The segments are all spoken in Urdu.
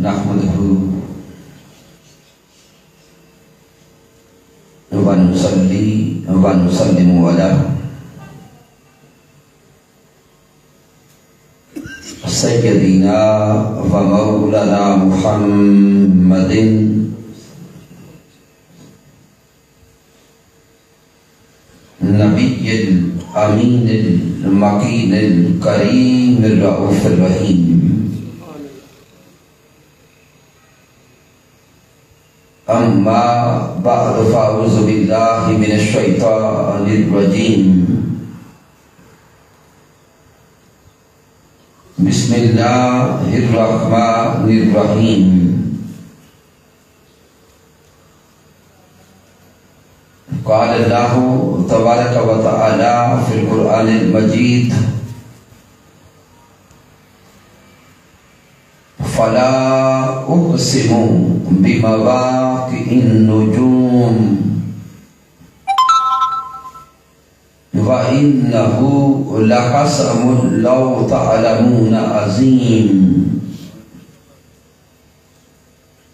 نحمده ونصلي ونسلم على سيدنا ومولانا محمد نبي الأمين المكين الكريم الرؤوف الرحيم. أما بعد فأعوذ بالله من الشيطان الرجيم. بسم الله الرحمن الرحيم. قال الله تبارك وتعالى في القرآن المجيد: فلا أقسم بمواقع النجوم وإنه لقسم لو تعلمون عظيم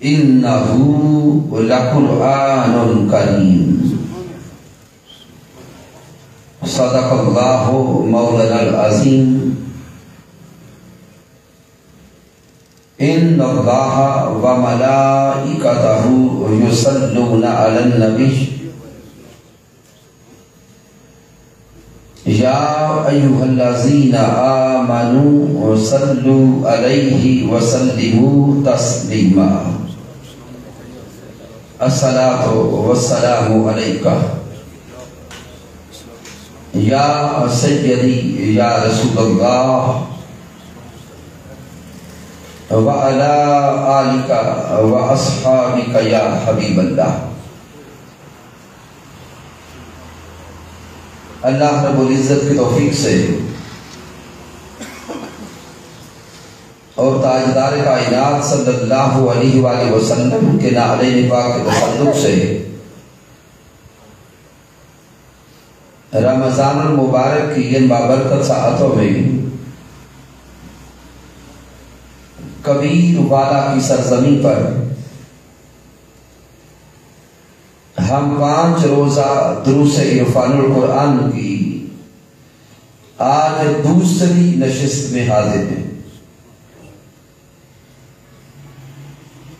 إنه لقرآن كريم. صدق الله مولانا العظيم. إن الله وملائكته يصلون على النبي يا أيها الذين آمنوا صلوا عليه وسلموا تسليما. الصلاة والسلام عليك يا سيدي يا رسول الله وعلى آلك وأصحابك يا حبیب اللہ. اللہ رب العزت کی توفیق سے اور تاجدار کائنات صلی اللہ علیہ وآلہ وسلم کے نعلین پاک کے تصدق سے رمضان المبارک کی ان بابرکت ساعتوں میں کبیر والا کی سرزمین پر ہم 5 روزہ دروس عرفان القرآن کی آج دوسری نشست میں حاضر ہیں.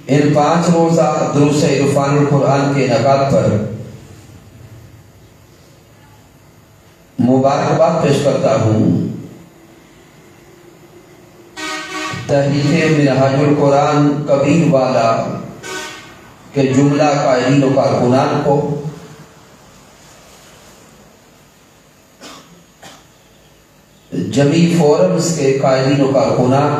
ان 5 روزہ دروس عرفان القرآن کے انعقاد پر مبارکباد پیش کرتا ہوں تحریک منہاج القرآن کبیر والا کے جملہ قائلین و کارکنان کو، جمی فورمز کے قائلین و کارکنان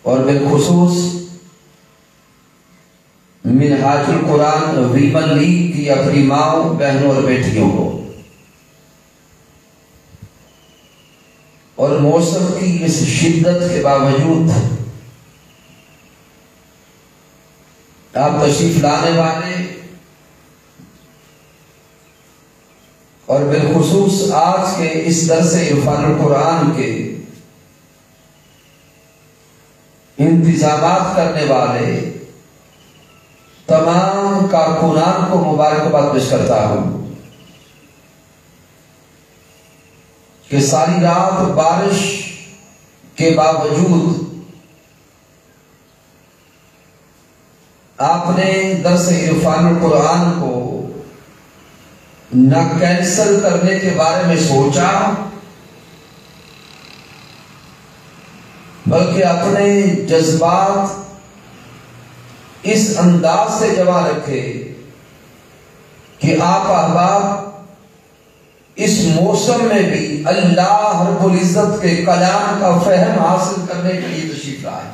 اور بالخصوص منہاج القرآن ویمن لیگ کی اپنی ماؤں بہنوں اور بیٹیوں کو، اور موسم کی اس شدت کے باوجود آپ تشریف لانے والے اور بالخصوص آج کے اس درس عرفان القرآن کے انتظامات کرنے والے تمام کارکنان کو مبارکباد پیش کرتا ہوں کہ ساری رات بارش کے باوجود آپ نے درس عرفان القرآن کو نہ کینسل کرنے کے بارے میں سوچا بلکہ اپنے جذبات اس انداز سے جمع رکھے کہ آپ احباب اس موسم میں بھی اللہ رب العزت کے کلام کا فہم حاصل کرنے کے لیے تشریف لائے.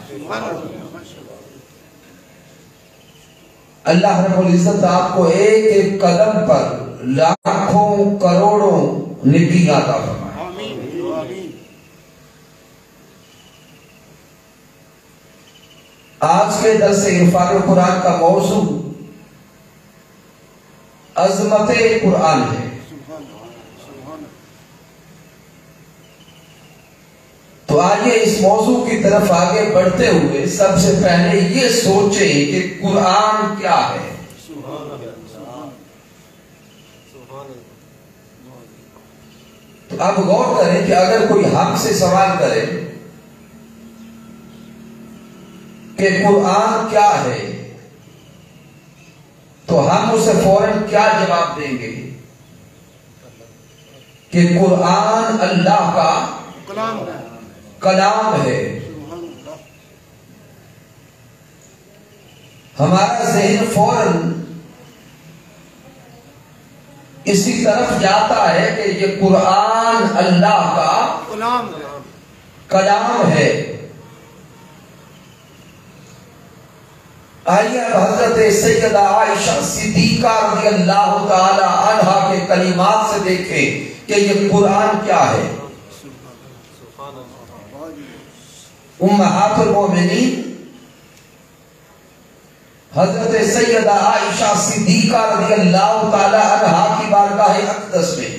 اللہ رب العزت آپ کو ایک ایک قدم پر لاکھوں کروڑوں نیکی عطا فرمائے. آج کے درس عرفان القرآن کا موضوع عظمت قرآن ہے. تو آئیے اس موضوع کی طرف آگے بڑھتے ہوئے سب سے پہلے یہ سوچیں کہ قرآن کیا ہے. اب غور کریں کہ اگر کوئی ہم سے سوال کرے کہ قرآن کیا ہے تو ہم اسے فوراً کیا جواب دیں گے کہ قرآن اللہ کا کلام ہے. ہمارا ذہن فوراً اسی طرف جاتا ہے کہ یہ قرآن اللہ کا کلام ہے. آئیے حضرت سیدہ عائشہ صدیقہ رضی اللہ تعالی عنہا کے کلمات سے دیکھیں کہ یہ قرآن کیا ہے. امہات المومنین حضرت سیدہ عائشہ صدیقہ رضی اللہ تعالی عنہا کی بارگاہ اقدس میں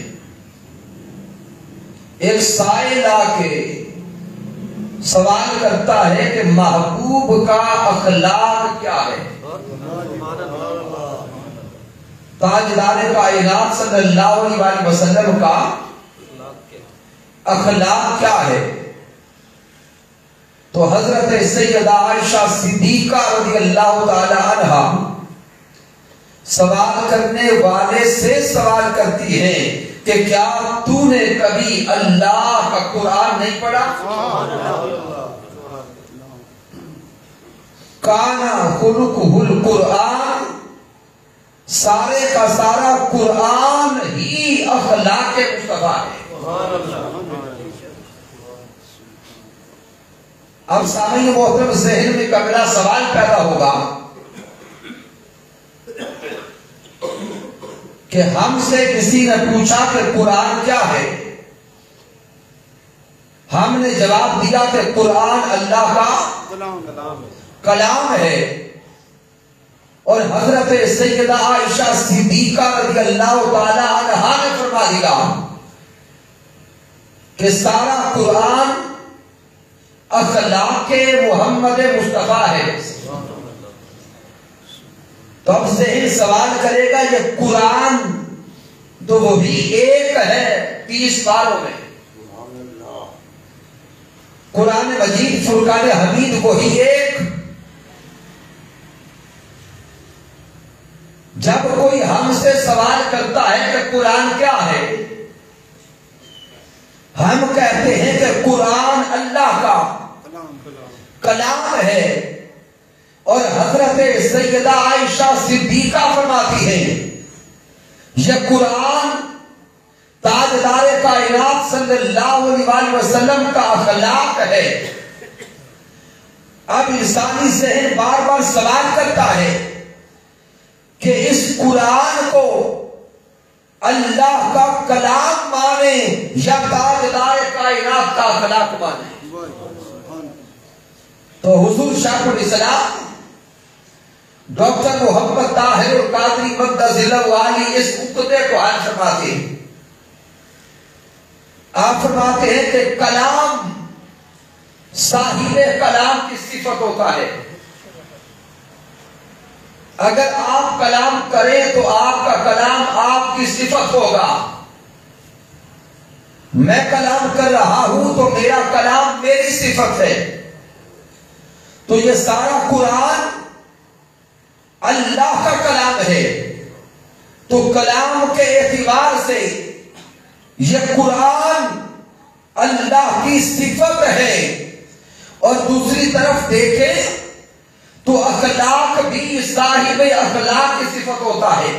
ایک سائل آ کے سوال کرتا ہے کہ محبوب کا اخلاق کیا ہے. تاجدار کائنات صلی اللہ علیہ وسلم کا اخلاق کیا ہے. تو حضرت سیدہ عائشہ صدیقہ رضی اللہ تعالی عنہا سوال کرنے والے سے سوال کرتی ہے کہ کیا تو نے کبھی اللہ کا قرآن نہیں پڑھا؟ کانا خلقہ القرآن، سارے کا سارا قرآن ہی اخلاق مصطفیٰ ہے. اب سامعین محترم ذہن میں ایک اگلا سوال پیدا ہوگا کہ ہم سے کسی نے پوچھا کہ قرآن کیا ہے، ہم نے جواب دیا کہ قرآن اللہ کا کلام ہے. اور حضرت سیدہ عائشہ صدیقہ رضی اللہ تعالی عنہا نے فرما دیا کہ سارا قرآن اخلاق محمد مصطفیٰ ہے. تو اب ذہن سوال کرے گا یہ قرآن تو وہی ایک ہے 30 پاروں میں، قرآن مجید فرقان حمید وہی ایک. جب کوئی ہم سے سوال کرتا ہے کہ قرآن کیا ہے، ہم کہتے ہیں کہ قرآن اللہ کا کلام ہے. اور حضرت سیدہ عائشہ صدیقہ فرماتی ہے یہ قرآن تاجدار کائنات صلی اللہ علیہ وسلم کا اخلاق ہے. اب انسانی ذہن بار بار سوال کرتا ہے کہ اس قرآن کو اللہ کا کلام مانے یا تاجدار کائنات کا اخلاق مانے. تو حضور شیخ الاسلام ڈاکٹر محمد طاہر القادری مقدس والی اس نقطے کو حل فرماتے ہیں. آپ فرماتے ہیں کہ کلام صاحب کلام کی صفت ہوتا ہے. اگر آپ کلام کریں تو آپ کا کلام آپ کی صفت ہوگا. میں کلام کر رہا ہوں تو میرا کلام میری صفت ہے. تو یہ سارا قرآن اللہ کا کلام ہے. تو کلام کے اعتبار سے یہ قرآن اللہ کی صفت ہے. اور دوسری طرف دیکھیں تو اخلاق بھی صاحب اخلاق کی صفت ہوتا ہے.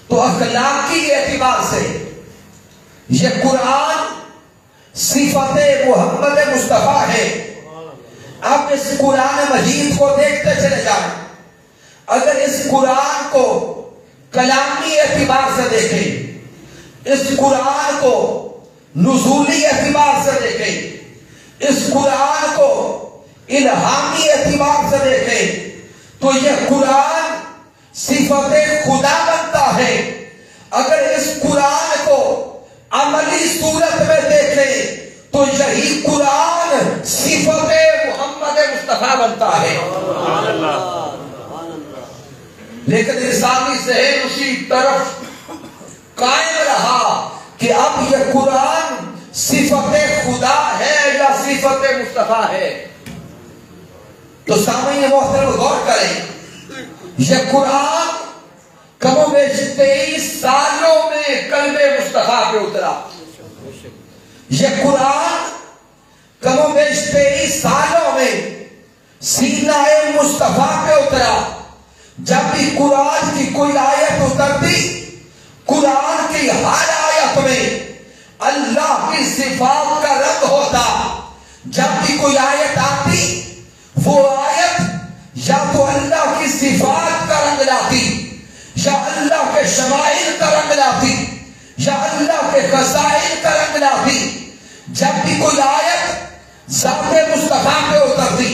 تو اخلاقی اعتبار سے یہ قرآن صفت محمد مصطفیٰ ہے. آپ اس قرآن مجید کو دیکھتے چلے جائیں. اگر اس قرآن کو کلامی اعتبار سے دیکھیں، اس قرآن کو نزولی اعتبار سے دیکھیں، اس قرآن کو الہامی اعتبار سے دیکھیں تو یہ قرآن صفت خدا بنتا ہے. اگر اس قرآن کو عملی صورت میں دیکھیں تو یہ یہی قرآن صفت محمد مصطفیٰ بنتا ہے. لیکن انسانی ذہن اسی طرف قائم رہا کہ اب یہ قرآن صفت خدا ہے یا صفت مصطفیٰ ہے. تو سامعین محترم غور کریں، یہ قرآن کم و بیش 23 سالوں میں قلب مصطفیٰ پہ اترا. یہ قرآن کم و بیش 23 سالوں میں سینہ مصطفیٰ پہ اترا. جب بھی قرآن کی کوئی آیت اترتی، قرآن کی ہر آیت میں اللہ کی صفات کا رنگ ہوتا. جب بھی کوئی آیت آتی، وہ آیت یا تو اللہ کی صفات کا رنگ لاتی، یا اللہ کے شمائل کا رنگ لاتی، یا اللہ کے خصائل کا رنگ لاتی. جب بھی کوئی آیت ذات مصطفیٰ پہ اترتی،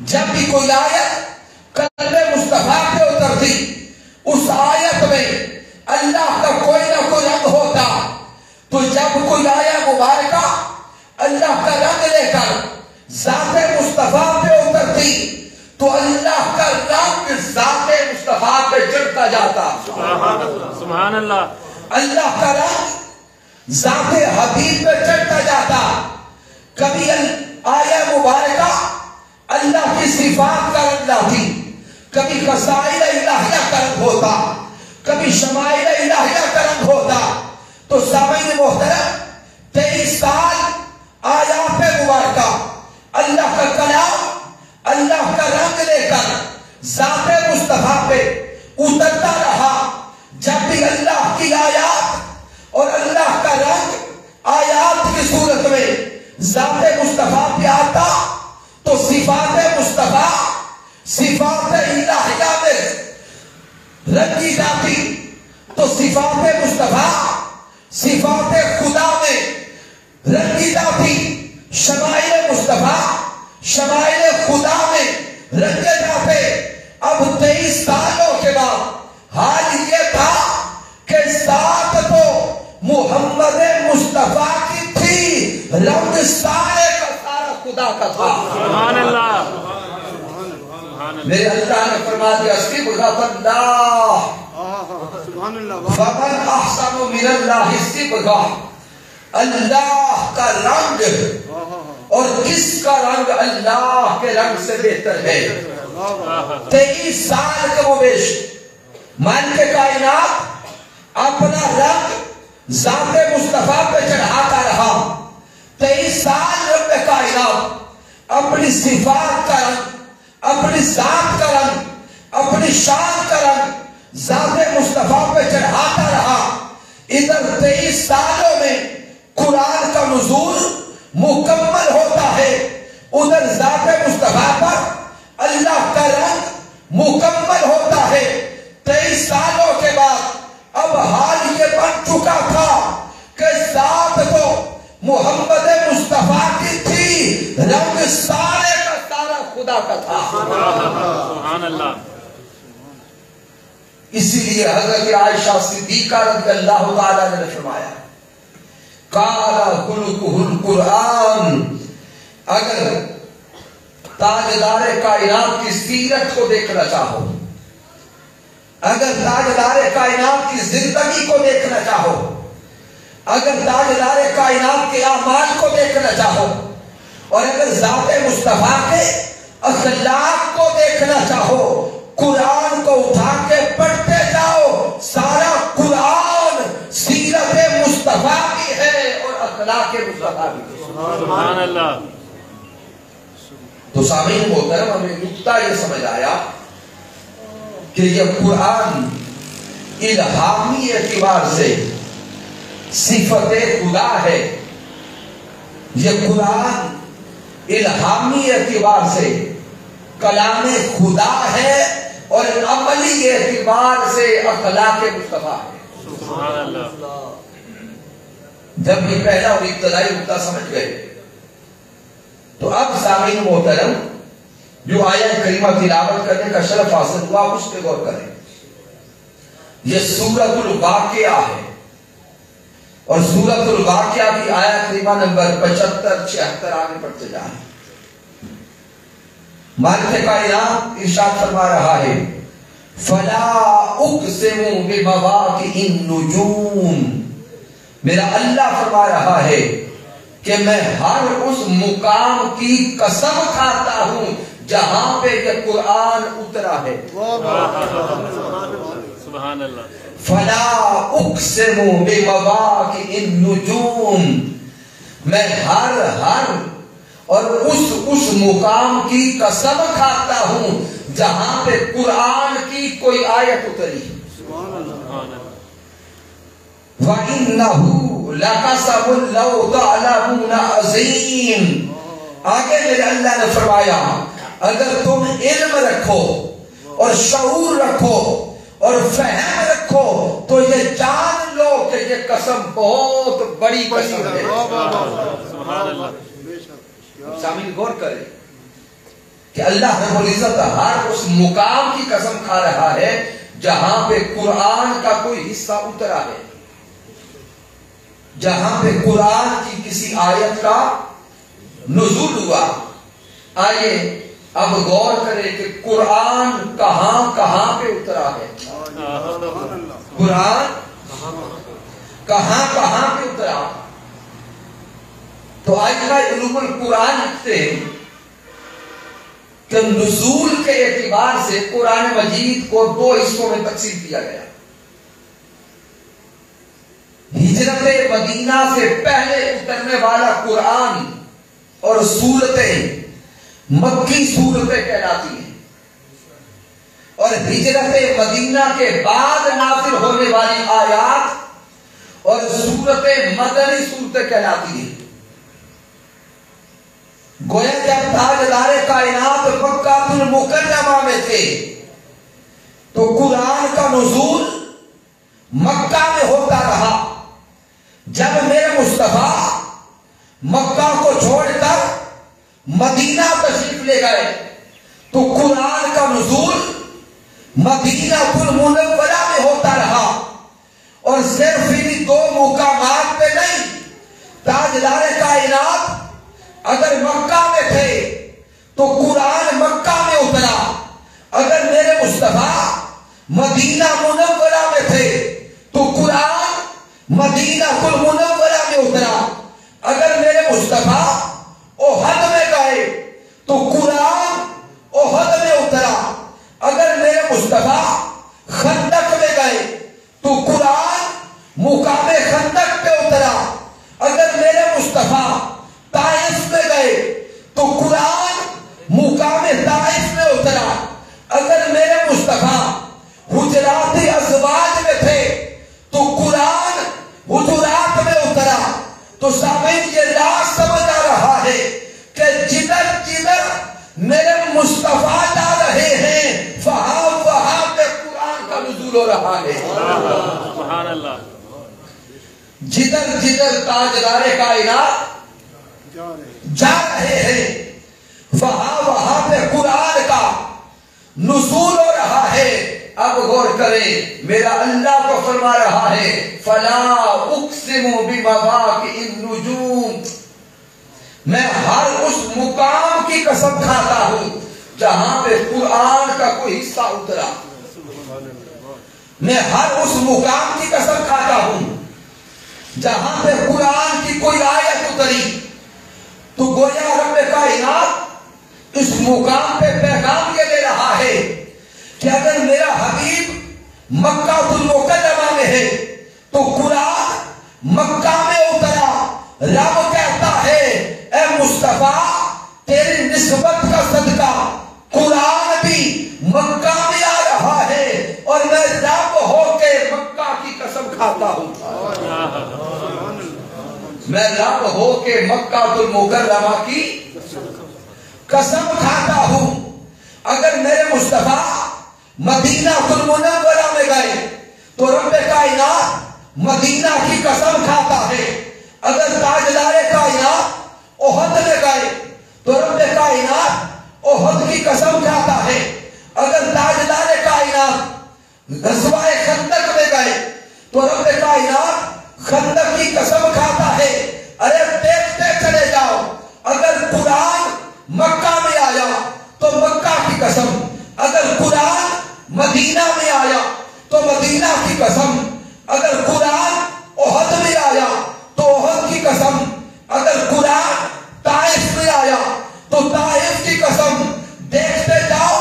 جب بھی کوئی آیت قلب مصطفیٰ پہ اترتی، اس آیت میں اللہ کا کوئی نہ کوئی رنگ ہوتا. تو جب کوئی آیت مبارکہ اللہ کا رنگ لے کر ذات مصطفیٰ پہ اترتی، تو اللہ کا رنگ ذات مصطفیٰ پہ چڑھتا جاتا. سبحان اللہ. اللہ کا رنگ ذات حبیب پہ چڑھتا جاتا. کبھی آیت مبارکہ اللہ کی صفات کا رنگ لاتی، کبھی خصائل الہیہ کا رنگ ہوتا، کبھی شمائل الہیہ کا رنگ ہوتا. تو سامعین محترم، 23 سال آیات مبارکہ اللہ کا کلام اللہ کا رنگ لے کر ذات مصطفیٰ پہ اترتا رہا. جب بھی اللہ کی آیات اور اللہ کا رنگ آیات کی صورت میں ذات مصطفیٰ پہ آتا، تو صفات مصطفیٰ صفات الہیہ میں رنگی جاتی. تو صفات مصطفیٰ صفات خدا میں رنگی جاتی. شمائل مصطفیٰ شمائل خدا میں رنگے جاتے. اب 23 سالوں کے بعد حال یہ تھا کہ ذات تو محمد مصطفیٰ کی تھی، رنگ سارے کا سارا خدا کا تھا. سبحان اللہ. میرے اللہ نے فرما دیا صبغۃ اللہ فمن احسن من اللہ صبغہ. اللہ کا رنگ، اور کس کا رنگ اللہ کے رنگ سے بہتر ہے. 23 سال کے مبیش مالک کائنات اپنا رنگ ذات مصطفیٰ پہ چڑھاتا رہا. 23 سال رب کائنات اپنی صفات کا رنگ، اپنی ذات کا رنگ، اپنی شان کا رنگ ذات مصطفیٰ پہ چڑھاتا رہا. ادھر 23 سالوں میں قرآن کا نزول مکمل ہوتا ہے، ادھر ذات مصطفیٰ پر اللہ کا رنگ مکمل ہوتا ہے. 23 سالوں کے بعد اب حال یہ بن چکا تھا کہ ذات تو محمد مصطفیٰ کی تھی، رنگ سارے کا سارا خدا کا تھا. سبحان اللہ. اسی لیے حضرت عائشہ صدیقہ رضی اللہ تعالیٰ نے فرمایا قال خلقہ القرآن. اگر تاجدار کائنات کی سیرت کو دیکھنا چاہو، اگر تاجدار کائنات کی زندگی کو دیکھنا چاہو، اگر تاجدار کائنات کے اعمال کو دیکھنا چاہو، اور اگر ذات مصطفیٰ کے اخلاق کو دیکھنا چاہو، قرآن کو اٹھا کے پڑھتے جاؤ. سارا قرآن سیرت مصطفیٰ کی ہے اور اخلاق مصطفیٰ کی ہے. سبحان اللہ. تو سامعین محترم، ہمیں نکتہ یہ سمجھ آیا کہ یہ قرآن الہامی اعتبار سے صفت خدا ہے. یہ قرآن الہامی اعتبار سے کلام خدا ہے اور عملی اعتبار سے اخلاق مصطفیٰ ہے. سبحان اللہ. جب یہ پہلا اور ابتدائی نکتہ سمجھ گئے تو اب سامعین محترم جو آیت کریمہ تلاوت کرنے کا شرف حاصل ہوا اس پہ غور کریں. یہ سورۃ الواقعہ ہے. اور سورۃ الواقعہ کی آیت کریمہ نمبر 75 76 آگے پڑھتے جائیں. مالک کائنات ارشاد فرما رہا ہے فلا اقسم بمواقع النجوم. میرا اللہ فرما رہا ہے کہ میں ہر اس مقام کی قسم کھاتا ہوں جہاں پہ یہ قرآن اترا ہے. سبحان اللہ. فلا اقسم بمواقع النجوم. میں ہر اور اس مقام کی قسم کھاتا ہوں جہاں پہ قرآن کی کوئی آیت اتری. وَإِنَّهُ لَقَسَمٌ لَوْ تَعْلَمُونَ عَظِيمٌ. آگے میرے اللہ نے فرمایا اگر تم علم رکھو اور شعور رکھو اور فہم رکھو تو یہ جان لو کہ یہ قسم بہت بڑی قسم ہے. سبحان اللہ. سامعین غور کریں کہ اللہ رب العزت ہر اس مقام کی قسم کھا رہا ہے جہاں پہ قرآن کا کوئی حصہ اترا ہے, جہاں پہ قرآن کی کسی آیت کا نزول ہوا. آئیے اب غور کریں کہ قرآن کہاں پہ اترا ہے. قرآن کہاں پہ اترا. تو آئمہ علوم القرآن لکھتے ہیں کہ نزول کے اعتبار سے قرآن مجید کو 2 حصوں میں تقسیم کیا گیا. ہجرت مدینہ سے پہلے اترنے والا قرآن اور سورتیں مکی سورتیں کہلاتی ہیں, اور ہجرت مدینہ کے بعد نازل ہونے والی آیات اور سورتیں مدنی سورتیں کہلاتی ہیں. گویا جب تاجدار کائنات مکہ المکرمہ میں تھے تو قرآن کا نزول مکہ میں ہوتا رہا. جب میرے مصطفیٰ مکہ کو چھوڑ کر مدینہ تشریف لے گئے تو قرآن کا نزول مدینہ المنورہ میں ہوتا رہا. اور صرف انہی 2 مقامات پہ نہیں, تاجدار کائنات اگر مکہ میں تھے تو قرآن مکہ میں اترا. اگر میرے مصطفیٰ مدینہ منورہ میں تھے تو قرآن مدینہ المنورہ میں اترا. اگر میرے مصطفیٰ احد میں گئے تو قرآن احد میں اترا. اگر میرے مصطفیٰ خندق میں گئے تو قرآن مقام خندق پہ اترا. اگر میرے مصطفیٰ طائف میں گئے تو قرآن مقام طائف میں اترا. اگر میرے مصطفیٰ حجرات ازواج میں تھے تو قرآن حجرات میں اترا. تو سامعین یہ راز سمجھ آ رہا ہے کہ جدھر میرے مصطفیٰ جا رہے ہیں وہاں پہ قرآن کا نزول ہو رہا ہے. سبحان اللہ. جدھر تاجدار کائنات جا رہے ہیں وہاں پہ قرآن کا نزول ہو رہا ہے. اب غور کریں میرا اللہ کو فرما رہا ہے فلا اقسم بمواقع النجوم. میں ہر اس مقام کی قسم کھاتا ہوں جہاں پہ قرآن کا کوئی حصہ اترا. میں ہر اس مقام کی قسم کھاتا ہوں جہاں پہ قرآن کی کوئی آیت اتری. تو گویا رب کائنات اس مقام پہ پیغام یہ دے رہا ہے کہ اگر میرا حبیب مکہ المکرمہ میں ہے تو قرآن مکہ میں اترا. رب کہتا ہے اے مصطفیٰ تیری نسبت کا صدقہ قرآن بھی مکہ میں آ رہا ہے اور میں رب ہو کے مکہ کی قسم کھاتا ہوں. میں رب ہو کے مکہ المکرمہ کی قسم کھاتا ہوں. اگر میرے مصطفیٰ مدینہ المنورہ میں گئے تو رب کائنات مدینہ کی قسم کھاتا ہے. اگر تاجدار کائنات احد میں گئے تو رب کائنات احد کی قسم کھاتا ہے. اگر تاجدار کائنات غزوہ خندق میں گئے تو رب کائنات خندق کی مکہ میں آیا تو مکہ کی قسم، اگر قرآن مدینہ میں آیا تو مدینہ کی قسم، اگر قرآن احد میں آیا تو احد کی قسم، اگر قرآن طائف میں آیا تو طائف کی قسم۔ دیکھتے جاؤ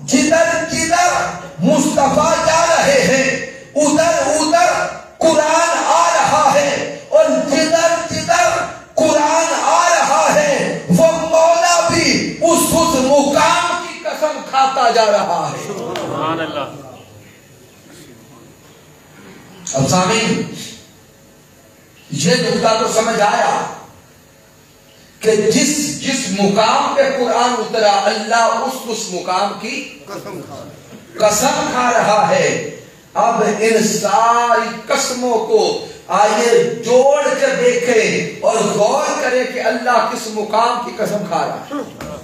جدھر جدھر مصطفیٰ جا رہے ہیں ادھر ادھر قرآن آ رہا ہے، اور جدھر جدھر قرآن آ رہا ہے وہ مولا بھی اس مقام کی قسم کھاتا جا رہا ہے۔ سبحان اللہ۔ اب سامعین یہ نقطہ تو سمجھ آیا کہ جس مقام پہ قرآن اترا اللہ اس مقام کی قسم کھا رہا ہے۔ اب ان ساری قسموں کو آئیے جوڑ کر دیکھیں اور غور کریں کہ اللہ کس مقام کی قسم کھا رہا ہے۔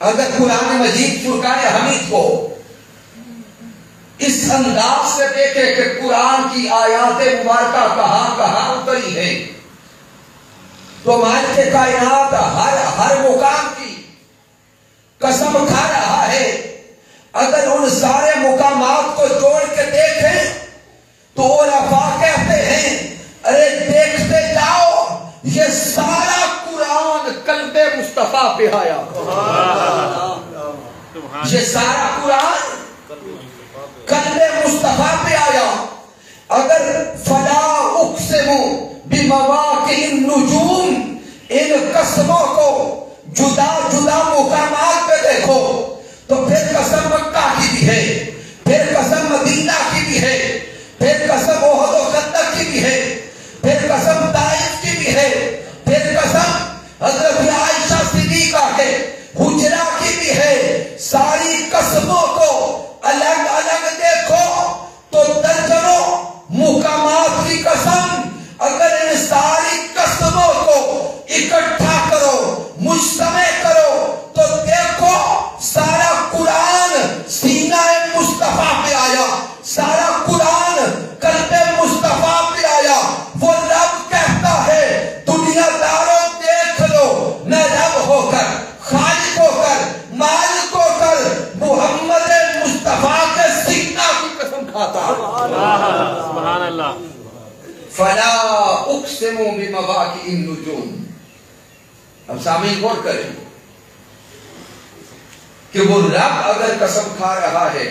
اگر قرآن مجید فرقان حمید کو اس انداز سے دیکھیں کہ قرآن کی آیات مبارکہ کہاں کہاں اتری ہے تو مالک کائنات ہر مقام کی قسم کھا رہا ہے۔ اگر ان سارے مقامات کو جوڑ کے دیکھیں تو علماء کہتے ہیں ارے دیکھتے جاؤ یہ سارا قرآن قلب مصطفیٰ پہ آیا، یہ سارا قرآن قلب مصطفیٰ پہ آیا۔ اگر فلا اقسم بمواقع النجوم ان قسموں کو جدا جدا مقامات پہ دیکھو تو پھر قسم مکہ کی بھی ہے، پھر قسم مدینہ کی بھی ہے، پھر قسم احد و خندق کی بھی ہے، پھر قسم طائف کی بھی ہے، پھر قسم حضرت عائشہ صدیقہ کے حجرہ کی بھی ہے۔ ساری قسموں کو الگ الگ دیکھو تو درجنوں مقامات کی قسم۔ اگر ان ساری قسموں کو اکٹھا کرو مجتمع کرو تو دیکھو سارا قرآن سینہ مصطفیٰ پہ آیا، سارا قرآن قلب مصطفیٰ پہ آیا۔ وہ رب کہتا ہے دنیا داروں دیکھ لو میں رب ہو کر خالق ہو کر مالک ہو کر محمد مصطفیٰ کے سینہ کی قسم کھاتا ہے۔ سبحان اللہ۔ فلا اقسم بمواقع النجوم۔ اب سامعین غور کریں کہ وہ رب اگر قسم کھا رہا ہے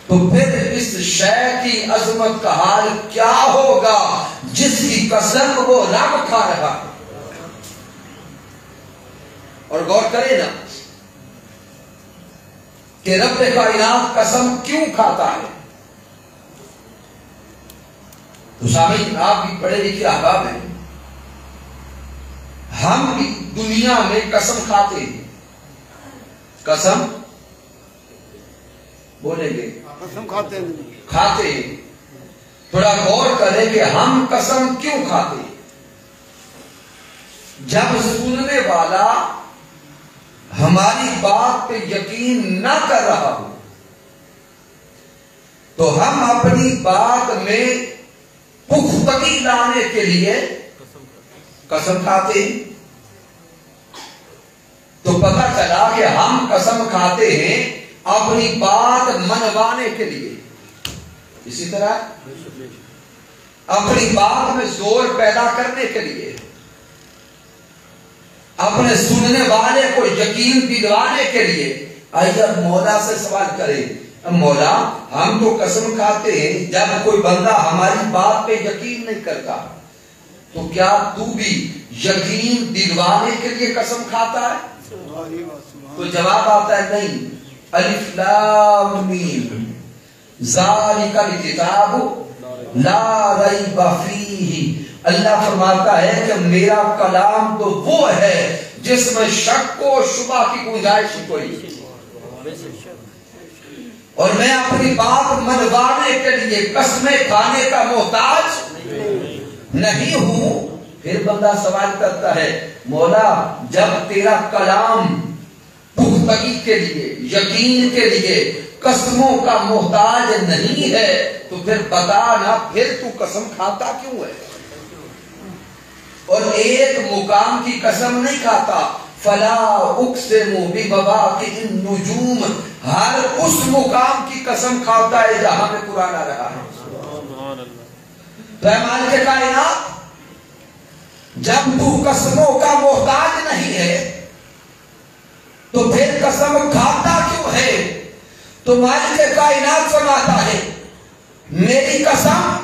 تو پھر اس شے کی عظمت کا حال کیا ہوگا جس کی قسم وہ رب کھا رہا ہے۔ اور غور کریں نا کہ رب کائنات قسم کیوں کھاتا ہے۔ تو سامعین آپ بھی پڑھے لکھے احباب ہیں، ہم بھی دنیا میں قسم کھاتے ہیں۔ قسم بولیں گے قسم کھاتے ہیں۔ تھوڑا غور کریں کہ ہم قسم کیوں کھاتے ہیں۔ جب سننے والا ہماری بات پہ یقین نہ کر رہا ہو تو ہم اپنی بات میں پختگی لانے کے لیے قسم کھاتے ہیں۔ تو پتہ چلا کہ ہم قسم کھاتے ہیں اپنی بات منوانے کے لیے، اسی طرح اپنی بات میں زور پیدا کرنے کے لیے، اپنے سننے والے کو یقین دلوانے کے لیے۔ آئیے اب مولا سے سوال کریں، مولا ہم تو قسم کھاتے ہیں جب کوئی بندہ ہماری بات پہ یقین نہیں کرتا تو کیا تو بھی یقین دلوانے کے لیے قسم کھاتا ہے؟ تو جواب آتا ہے نہیں۔ الف لام میم ذالک الکتاب لا ریب فیہ۔ اللہ فرماتا ہے کہ میرا کلام تو وہ ہے جس میں شک و شبہ کی گنجائش کوئی نہیں، اور میں اپنی بات منوانے کے لیے قسمیں کھانے کا محتاج نہیں ہوں۔ پھر بندہ سوال کرتا ہے مولا جب تیرا کلام پختگی کے لیے یقین کے لیے قسموں کا محتاج نہیں ہے تو پھر بتا نا پھر تو قسم کھاتا کیوں ہے؟ اور ایک مقام کی قسم نہیں کھاتا. فلا اقسم بمواقع النجوم، ہر اس مقام کی قسم کھاتا ہے جہاں میں قرآن آ رہا ہے. تو اے مالک کائنات، جب تو قسموں کا محتاج نہیں ہے تو پھر قسم کھاتا کیوں ہے؟ تو مالک کائنات فرماتا ہے میری قسم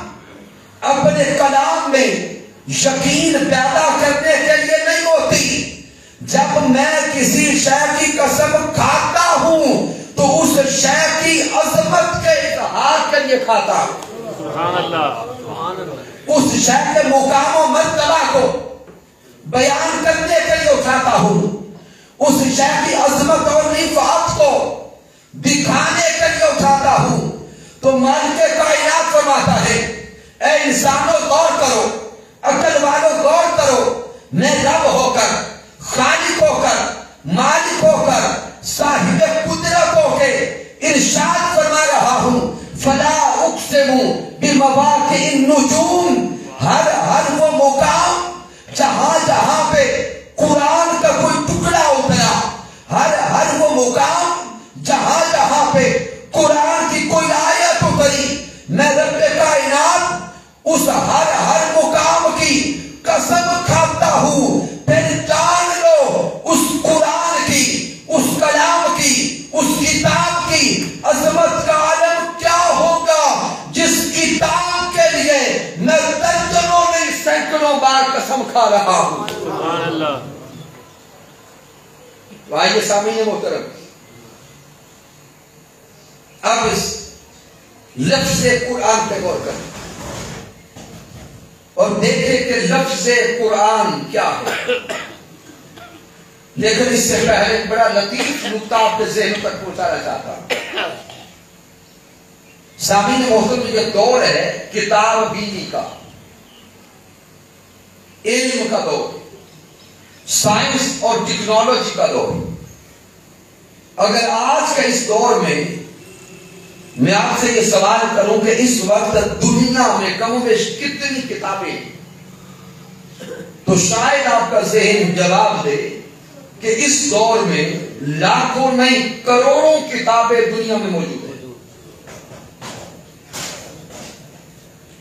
اپنے کلام میں یقین پیدا کرنے کے لیے نہیں ہوتی. جب میں کسی شے کی قسم کھاتا ہوں تو اس شے کی عظمت کے اظہار کے لیے کھاتا ہوں. سبحان اللہ. اس شے کے مقام و مرتبہ کو بیان کرنے کے لیے اٹھاتا ہوں. اس شے کی عظمت اور رفعت کو دکھانے کے لیے اٹھاتا ہوں. تو مالک کائنات فرماتا ہے اے انسانوں غور کرو، عقل والوں غور کرو، میں رب ہو کر، خالق ہو کر، مالک ہو کر، صاحب قدرت ہو کے ارشاد فرما رہا ہوں فلا اقسم بمواقع النجوم، ہر وہ مقام جہاں جہاں پہ قرآن کا کوئی ٹکڑا اترا، ہر وہ مقام جہاں جہاں پہ قرآن کی کوئی آیت اتری، میں رب کائنات اس ہر مقام کی قسم کھاتا ہوں. پھر جان لو اس قرآن کی، اس کلام کی، اس کتاب کی عظمت کا عالم کیا ہوگا جس کتاب کے لیے میں درجنوں میں سینکڑوں بار قسم کھا رہا ہوں. سبحان اللہ. آئیے سامعین محترم، اب اس لفظ قرآن پہ غور کریں اور دیکھیں کہ لفظ قرآن کیا ہے. لیکن اس سے پہلے ایک بڑا لطیف نکتہ آپ کے ذہن تک پہنچانا چاہتا ہوں. سامعین محترم، یہ دور ہے کتاب بینی کا، علم کا دور، سائنس اور ٹیکنالوجی کا دور. اگر آج کے اس دور میں آپ سے یہ سوال کروں کہ اس وقت دنیا میں کم و بیش کتنی کتابیں ہیں، تو شاید آپ کا ذہن جواب دے کہ اس دور میں لاکھوں نہیں کروڑوں کتابیں دنیا میں موجود ہیں.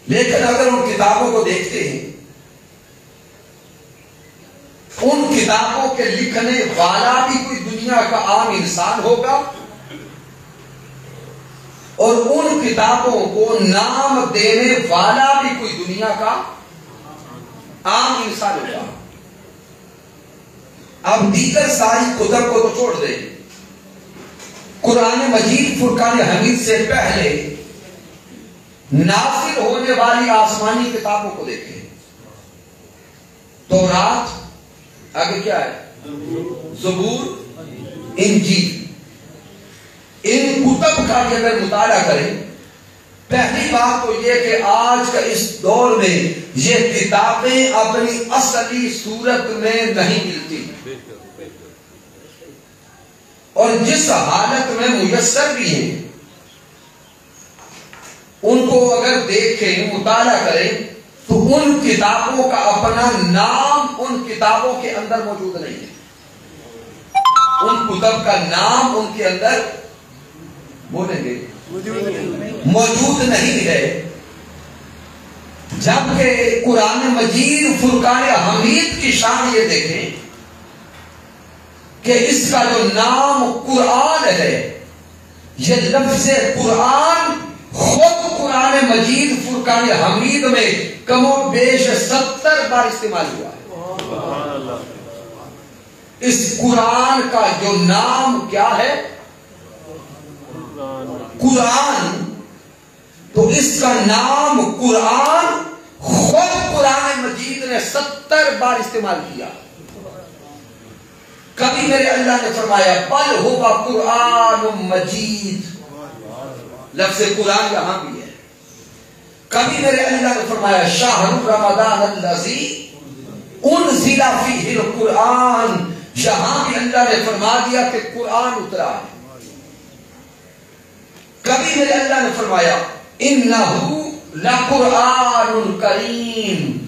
لیکن اگر ان کتابوں کو دیکھتے ہیں، ان کتابوں کے لکھنے والا بھی کوئی دنیا کا عام انسان ہوگا، اور ان کتابوں کو نام دینے والا بھی کوئی دنیا کا عام انسان ہوگا. اب دیگر ساری کتب کو تو چھوڑ دیں، قرآن مجید فرقان حمید سے پہلے نازل ہونے والی آسمانی کتابوں کو دیکھیں. تورات، آگے کیا ہے؟ زبور، انجیل. ان کتب کا اگر مطالعہ کریں، پہلی بات تو یہ کہ آج کا اس دور میں یہ کتابیں اپنی اصلی صورت میں نہیں ملتی، اور جس حالت میں میسر بھی ہیں ان کو اگر دیکھیں، مطالعہ کریں، تو ان کتابوں کا اپنا نام ان کتابوں کے اندر موجود نہیں ہے. ان کتب کا نام ان کے اندر بولیں گے موجود نہیں ہے. جبکہ قرآن مجید فرقان حمید کی شان یہ دیکھیں کہ اس کا جو نام قرآن ہے، یہ لفظ قرآن خود قرآن مجید فرقان حمید میں کم و بیش 70 بار استعمال ہوا ہے. اس قرآن کا جو نام کیا ہے؟ قرآن. تو اس کا نام قرآن خود قرآن مجید نے 70 بار استعمال کیا. کبھی میرے اللہ نے فرمایا بل ہوا قرآن مجید، لفظ قرآن یہاں بھی ہے. کبھی میرے اللہ نے فرمایا شہر رمضان الذی انزل فیہ القرآن، یہاں بھی اللہ نے فرما دیا کہ قرآن اترا ہے. کبھی میرے اللہ نے فرمایا انہ لقرآن کریم،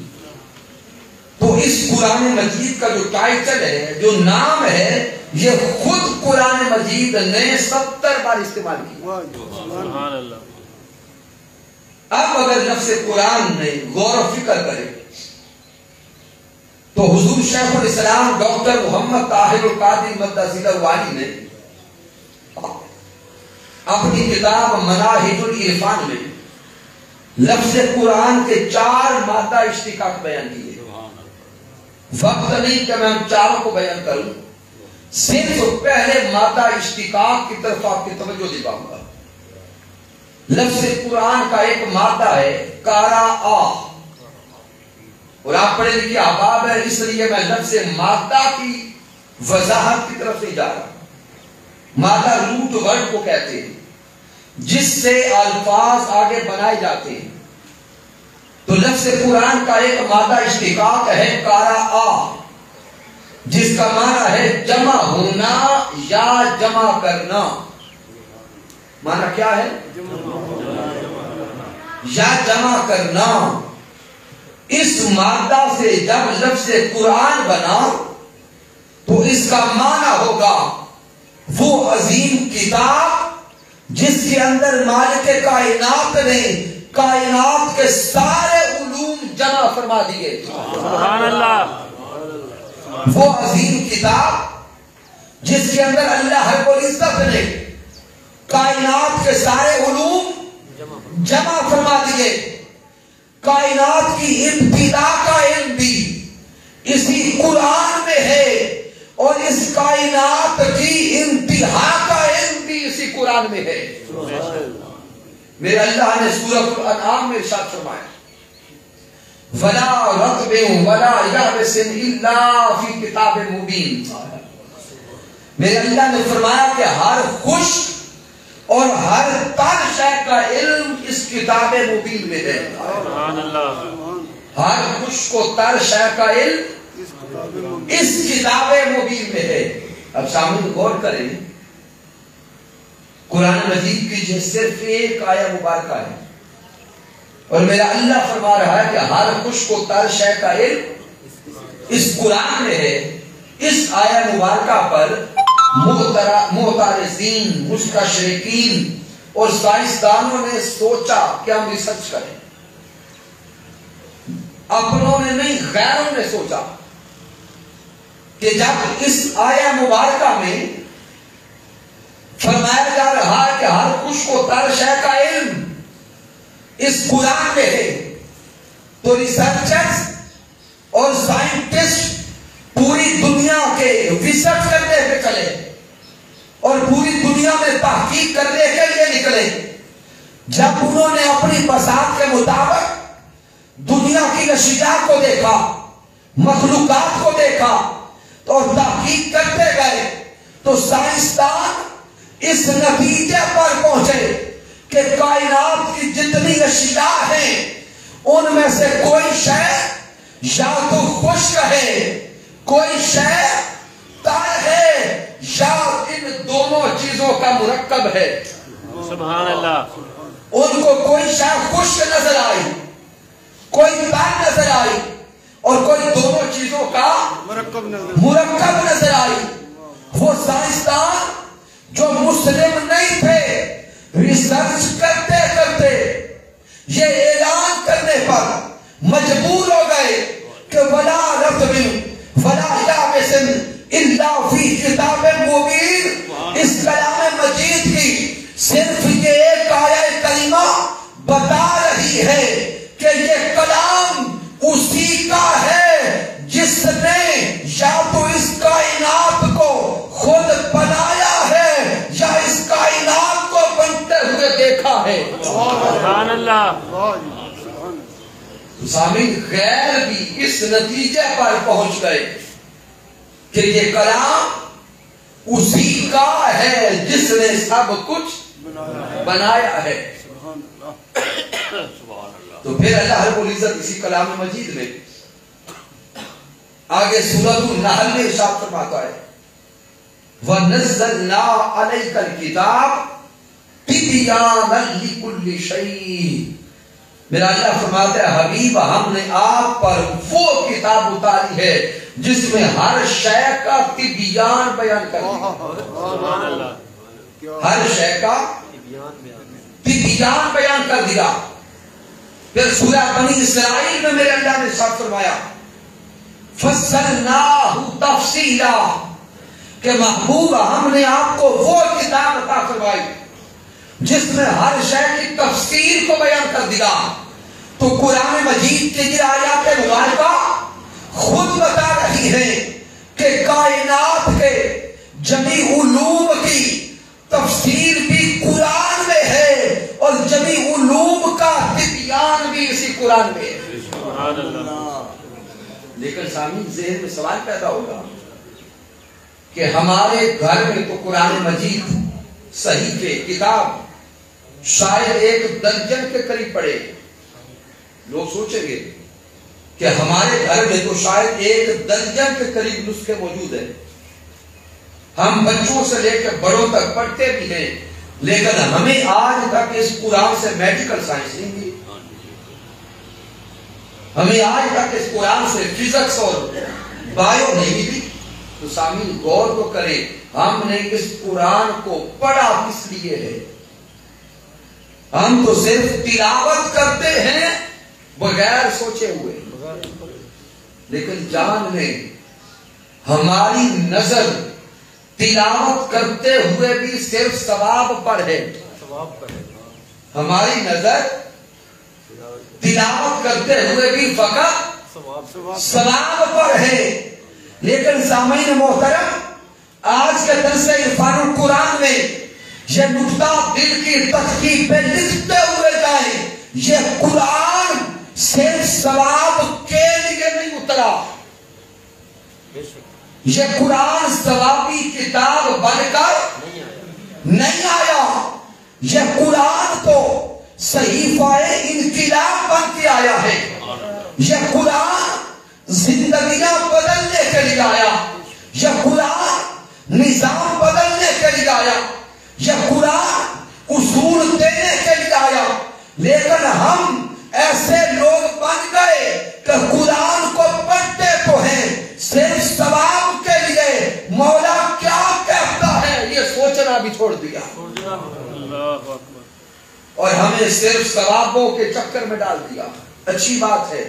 تو اس قرآن مجید کا جو ٹائٹل ہے، جو نام ہے، یہ خود قرآن مجید نے 70 بار استعمال کیا۔ سبحان اللہ۔ اب اگر لفظ قرآن میں غور و فکر کرے تو حضور شیخ الاسلام ڈاکٹر محمد طاہر القادری مدثر الوالی نے اپنی کتاب مناہج العرفان میں لفظ قرآن کے 4 مادہ اشتقاق بیان کیے۔ وقت نہیں کہ میں ان چاروں کو بیان کروں، صرف پہلے مادہ اشتقاق کی طرف آپ کی توجہ دلاؤں گا۔ لفظ قرآن کا ایک مادہ ہے قرأ، اور آپ پڑھے لکھے احباب ہے، اس لیے میں لفظ مادہ کی وضاحت کی طرف نہیں جا رہا۔ مادہ روٹ ورڈ کو کہتے ہیں جس سے الفاظ آگے بنائے جاتے ہیں۔ تو لفظ قرآن کا ایک مادہ اشتقاق ہے قرأ، جس کا معنی ہے جمع ہونا یا جمع کرنا۔ معنی کیا ہے؟ یا جمع کرنا۔ اس مادہ سے جب لفظ قرآن بنا تو اس کا معنی ہوگا وہ عظیم کتاب جس کے اندر مالک کائنات نے کائنات کے سارے علوم جمع فرما دیے۔ سبحان اللہ۔ وہ عظیم کتاب جس کے اندر اللہ رب العزت نے کائنات کے سارے علوم جمع فرما دیے۔ کائنات کی ابتدا کا علم بھی اسی قرآن میں ہے، اور اس کائنات کی انتہا کا علم بھی اسی قرآن میں ہے۔ میرے اللہ نے سورۃ الانعام میں ارشاد فرمایا وَلَا رَطْبٍ وَلَا يَابِسٍ إِلَّا فِي كِتَابٍ مُبِينٍ۔ میرے اللہ نے فرمایا کہ ہر خشک اور ہر تر شے کا علم اس کتاب مبین میں ہے۔ سبحان اللہ۔ ہر خشک و تر شے کا علم اس کتاب مبین میں ہے۔ اب سامنے غور کریں، قرآن مجید کی یہ صرف ایک آیہ مبارکہ ہے، اور میرا اللہ فرما رہا ہے کہ ہر خشک و تر شے کا علم اس قرآن میں ہے۔ اس آیہ مبارکہ پر معترضین، مستشرقین اور سائنسدانوں نے سوچا کہ ہم ریسرچ کریں۔ اپنوں نے نہیں، غیروں نے سوچا کہ جب اس آیہ مبارکہ میں فرمایا جا رہا ہے کہ ہر خشک و تر شے کا علم اس قرآن میں ہے، تو ریسرچرز اور سائنٹسٹ پوری دنیا کے ریسرچ کرنے پہ چلے اور پوری دنیا میں تحقیق کرنے کے لیے نکلے۔ جب انہوں نے اپنی بساط کے مطابق دنیا کی نشیات کو دیکھا، مخلوقات کو دیکھا اور تحقیق کرتے گئے، تو سائنسدان اس نتیجے پر پہنچے کہ کائنات کی جتنی اشیاء ہیں ان میں سے کوئی شے یا تو خشک ہے، کوئی شے تر ہے، یا ان دونوں چیزوں کا مرکب ہے۔ سبحان اللہ۔ ان کو کوئی شے خشک نظر آئی، کوئی تر نظر آئی، اور کوئی دونوں چیزوں کا مرکب نظر آئی۔ وہ سائنسدان جو مسلم نہیں تھے، ریسرچ کرتے کرتے یہ اعلان کرنے پر مجبور ہو گئے کہ وَلَا رَطْبٍ وَلَا يَابِسٍ إِلَّا فِي كِتَابٍ مُبِينٍ۔ اس کلام مجید کی صرف یہ ایک آیہ کریمہ بتا رہی ہے کہ یہ کلام اسی کا ہے جس نے یا تو اس کائنات کو خود بنایا ہے یا اس کائنات کو بنتے ہوئے دیکھا ہے۔ سبحان اللہ۔ سامعین، غیر بھی اس نتیجے پر پہنچ گئے کہ یہ کلام اسی کا ہے جس نے سب کچھ بنایا ہے۔ تو پھر اللہ رب العزت اسی کلام مجید میں آگے سورۃ النحل میں ارشاد فرماتا ہے وَنَزَّلْنَا عَلَيْكَ الْكِتَابَ تِبْيَانًا لِكُلِّ شَيْءٍ۔ میرا اللہ فرماتا ہے حبیب ہم نے آپ پر وہ کتاب اتاری ہے جس میں ہر شے کا تبیان بیان کر دیا. سبحان اللہ. ہر شے کا تبیان بیان کر دیا. پھر سورہ بنی اسرائیل میں میرے اللہ نے ساتھ فرمایا فصلناہ تفصیلا کہ محبوب ہم نے آپ کو وہ کتاب عطا فرمائی جس میں ہر شے کی تفسیر کو بیان کر دیا. تو قرآن مجید کے یہ آیات مبارکہ خود بتا رہی ہے کہ کائنات کے جمی علوم کی تفسیر بھی قرآن میں ہے اور جمی علوم کا تبیان بھی اسی قرآن میں ہے. سبحان اللہ. لیکن سامعین ذہن میں سوال پیدا ہوگا کہ ہمارے گھر میں تو قرآن مجید صحیفے کتاب شاید 1 درجن کے قریب پڑے. لوگ سوچیں گے کہ ہمارے گھر میں تو شاید 1 درجن کے قریب نسخے موجود ہیں. ہم بچوں سے لے کے بڑوں تک پڑھتے بھی ہیں لیکن ہمیں آج تک اس قرآن سے میڈیکل سائنس نہیں ملی. ہمیں آج تک اس قرآن سے فزکس اور بایو نہیں ملی. تو سامعین غور تو کریں ہم نے اس قرآن کو پڑھا کس لیے ہے؟ ہم تو صرف تلاوت کرتے ہیں بغیر سوچے ہوئے. لیکن جان لیں ہماری نظر تلاوت کرتے ہوئے بھی صرف ثواب پر ہے. ہماری نظر تلاوت کرتے ہوئے بھی فقط ثواب پر ہے. لیکن سامعین محترم آج کے درس عرفان القرآن میں یہ نقطہ دل کی تختی پہ لکھتے ہوئے جائیں یہ قرآن صرف ثواب کے لیے نہیں اترا. یہ قرآن ثوابی کتاب بن کر نہیں آیا. یہ قرآن تو صحیفہ انقلاب بن کے آیا ہے. یہ قرآن زندگیاں بدلنے کے لیے آیا. یہ قرآن نظام بدلنے کے لیے آیا. یہ قرآن اصول دینے کے لیے آیا. لیکن ہم ایسے لوگ بن گئے کہ قرآن کو پڑھتے تو ہیں صرف ثواب کے لیے. مولا کیا کہتا ہے یہ سوچنا بھی چھوڑ دیا اور ہمیں صرف ثوابوں کے چکر میں ڈال دیا. اچھی بات ہے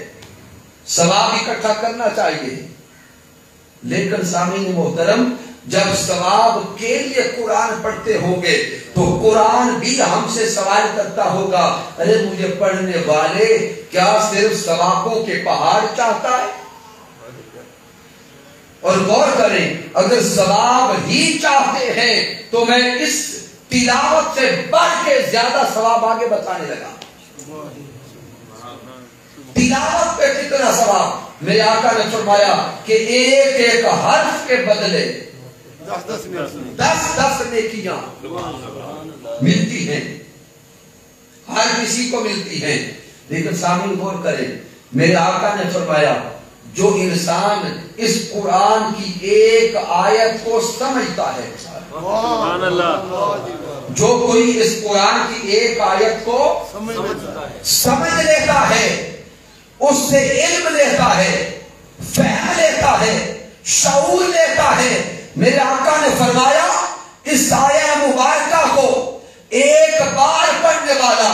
ثواب اکٹھا کرنا چاہیے لیکن سامعین محترم جب ثواب کے لیے قرآن پڑھتے ہوں گے تو قرآن بھی ہم سے سوال کرتا ہوگا ارے مجھے پڑھنے والے کیا صرف ثوابوں کے پہاڑ چاہتا ہے؟ اور غور کریں اگر ثواب ہی چاہتے ہیں تو میں اس تلاوت سے بڑھ کے زیادہ ثواب آگے بتانے لگا. تلاوت پہ کتنا ثواب؟ میرے آقا نے فرمایا کہ ایک ایک حرف کے بدلے 10 نیکیاں ملتی ہیں. ہر کسی کو ملتی ہیں. لیکن سامعین غور کریں میرے آقا نے فرمایا جو انسان اس قرآن کی ایک آیت کو سمجھتا ہے سبحان اللہ. جو کوئی اس قرآن کی ایک آیت کو سمجھ لیتا ہے اس سے علم لیتا ہے فہم لیتا ہے شعور لیتا ہے. میرے آقا نے فرمایا اس آیہ مبارکہ کو ایک بار پڑھنے والا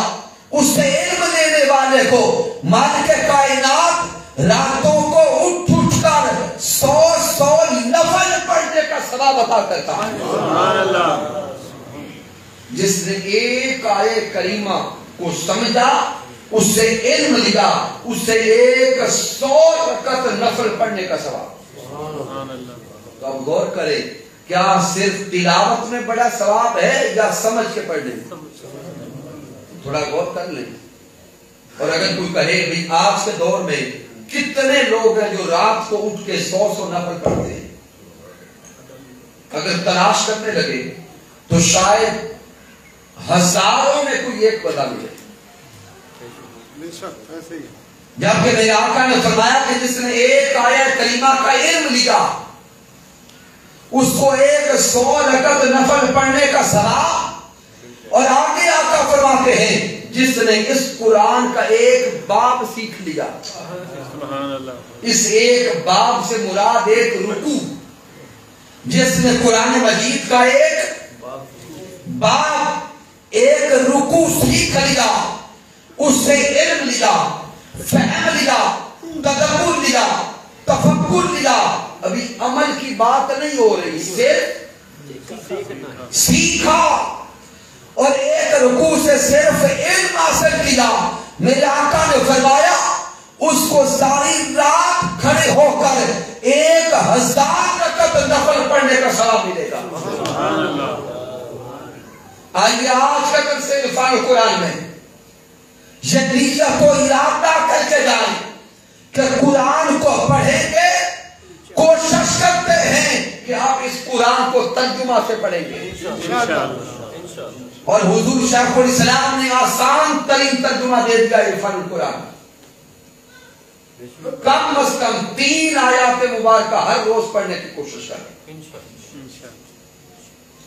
اس سے علم لینے والے کو مالک کائنات راتوں کو اٹھ اٹھ کر 100 نفل پڑھنے کا ثواب عطا کرتا ہے. سبحان اللہ. جس نے ایک آیہ کریمہ کو سمجھا اس سے علم لیا اس سے 100 رکعت نفل پڑھنے کا ثواب. سبحان اللہ. تو اب غور کریں کیا صرف تلاوت میں بڑا ثواب ہے یا سمجھ کے پڑھنے میں؟ تھوڑا غور کر لیں. اور اگر کوئی کہے بھی آج کے دور میں کتنے لوگ ہیں جو رات کو اٹھ کے 100 نفل پڑھتے ہیں اگر تلاش کرنے لگے تو شاید ہزاروں میں کوئی ایک بندہ ملے. جبکہ میرے آقا نے فرمایا کہ جس نے ایک آیت کریمہ کا علم لیا اس کو 100 رکعت نفل پڑھنے کا ثواب. اور آگے آقا فرماتے ہیں جس نے اس قرآن کا ایک باب سیکھ لیا. سبحان اللہ. اس ایک باب سے مراد ایک رکوع. جس نے قرآن مجید کا ایک باب ایک رکوع سیکھ لیا, اس سے علم لیا, فہم لیا, تدبر لیا, تفکر لیا. ابھی عمل کی بات نہیں ہو رہی, صرف سیکھا اور ایک رکوع سے صرف علم حاصل کیا. میرے آقا نے فرمایا اس کو ساری رات کھڑے ہو کر 1000 رکعت نفل پڑھنے کا ثواب ملے گا. سبحان اللہ. آئیے آج کا کل سے لسان قرآن میں یہ نیت کو ارادہ کر کے جائیں کہ قرآن کو پڑھیں گے, کوشش کرتے ہیں کہ آپ اس قرآن کو ترجمہ سے پڑھیں گے انشاءاللہ. اور حضور شیخ الاسلام نے آسان ترین ترجمہ دے دیا عرفان القرآن. کم از کم 3 آیات مبارکہ ہر روز پڑھنے کی کوشش کریں